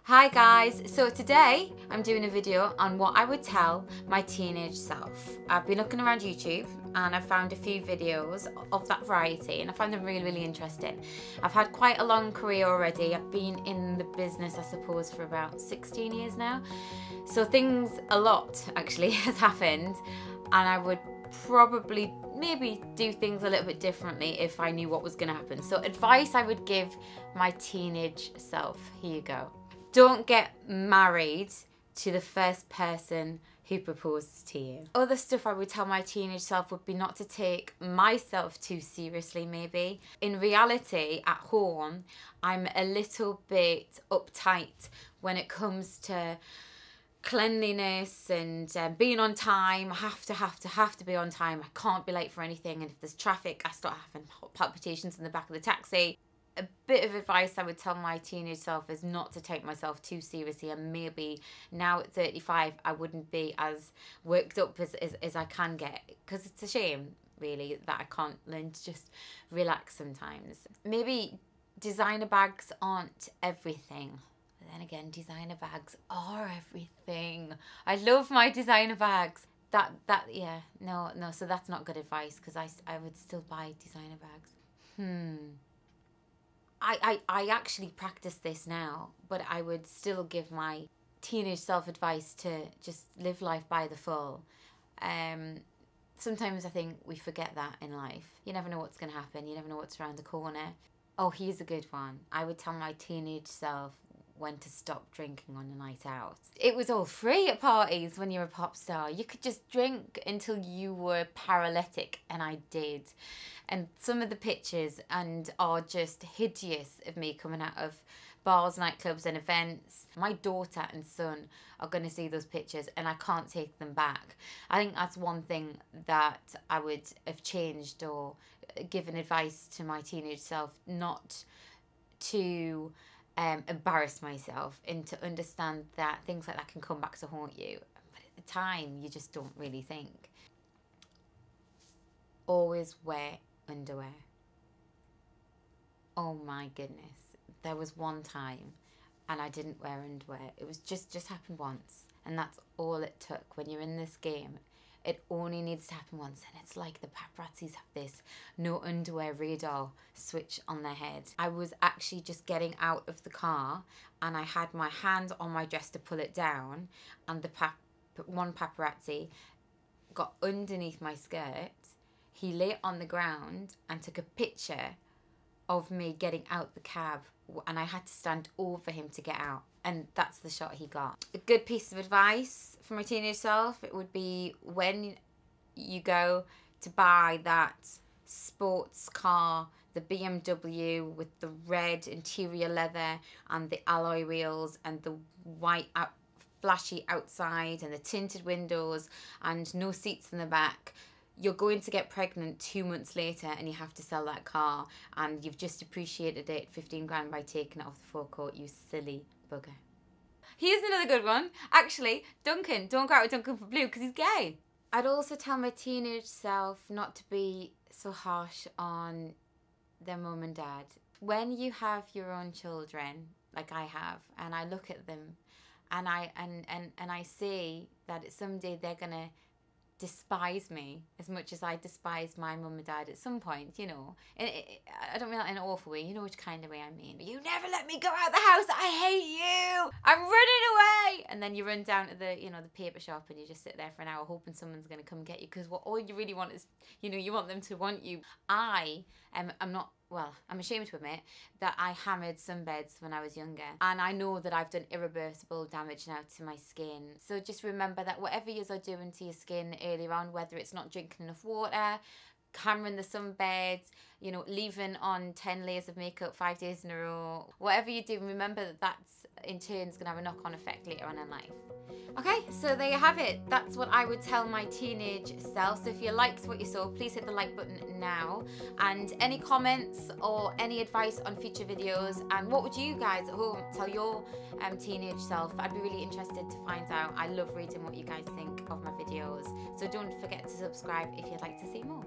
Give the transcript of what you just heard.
Hi guys, so today I'm doing a video on what I would tell my teenage self. I've been looking around YouTube and I've found a few videos of that variety and I find them really interesting. I've had quite a long career already. I've been in the business I suppose for about 16 years now. So a lot actually has happened, and I would probably maybe do things a little bit differently if I knew what was going to happen. So advice I would give my teenage self, here you go. Don't get married to the first person who proposes to you. Other stuff I would tell my teenage self would be not to take myself too seriously maybe. In reality, at home, I'm a little bit uptight when it comes to cleanliness and being on time. I have to be on time. I can't be late for anything, and if there's traffic I start having palpitations in the back of the taxi. A bit of advice I would tell my teenage self is not to take myself too seriously, and maybe now at 35 I wouldn't be as worked up as I can get, because it's a shame really that I can't learn to just relax sometimes. Maybe designer bags aren't everything. But then again, designer bags are everything. I love my designer bags. Yeah, no, so that's not good advice, because I would still buy designer bags. I actually practice this now, but I would still give my teenage self advice to just live life by the full. Sometimes I think we forget that in life. You never know what's going to happen. You never know what's around the corner. Oh, here's a good one. I would tell my teenage self when to stop drinking on a night out. It was all free at parties when you're a pop star. You could just drink until you were paralytic, and I did. And some of the pictures are just hideous of me coming out of bars, nightclubs and events. My daughter and son are going to see those pictures and I can't take them back. I think that's one thing that I would have changed or given advice to my teenage self, not to embarrass myself, and to understand that things like that can come back to haunt you. But at the time, you just don't really think. Always wear underwear. Oh my goodness. There was one time and I didn't wear underwear. It was just happened once, and that's all it took. When you're in this game, it only needs to happen once, and it's like the paparazzis have this no underwear radar switch on their head. I was actually just getting out of the car and I had my hand on my dress to pull it down, and one paparazzi got underneath my skirt. He lay on the ground and took a picture of me getting out the cab, and I had to stand over him to get out, and that's the shot he got. A good piece of advice for my teenage self, it would be when you go to buy that sports car, the BMW with the red interior leather and the alloy wheels and the white flashy outside and the tinted windows and no seats in the back. You're going to get pregnant 2 months later and you have to sell that car, and you've just appreciated it 15 grand by taking it off the forecourt, you silly bugger. Here's another good one. Actually, Duncan, don't go out with Duncan for blue because he's gay. I'd also tell my teenage self not to be so harsh on their mum and dad. When you have your own children, like I have, and I look at them and I see that someday they're gonna despise me as much as I despise my mum and dad at some point, you know. I don't mean that in an awful way, you know which kind of way I mean. You never let me go out the house, I hate you, I'm running away. And then you run down to the paper shop and you just sit there for an hour hoping someone's going to come get you, because all you really want is, you want them to want you. I'm ashamed to admit that I hammered sunbeds when I was younger, and I know that I've done irreversible damage now to my skin. So just remember that whatever you are doing to your skin earlier on, whether it's not drinking enough water, hammering the sunbeds, leaving on 10 layers of makeup 5 days in a row, whatever you do, remember that that's in turn is going to have a knock-on effect later on in life. Okay, so there you have it. That's what I would tell my teenage self. So if you liked what you saw, please hit the like button now. And any comments or any advice on future videos, and what would you guys at home tell your teenage self? I'd be really interested to find out. I love reading what you guys think of my videos. So don't forget to subscribe if you'd like to see more.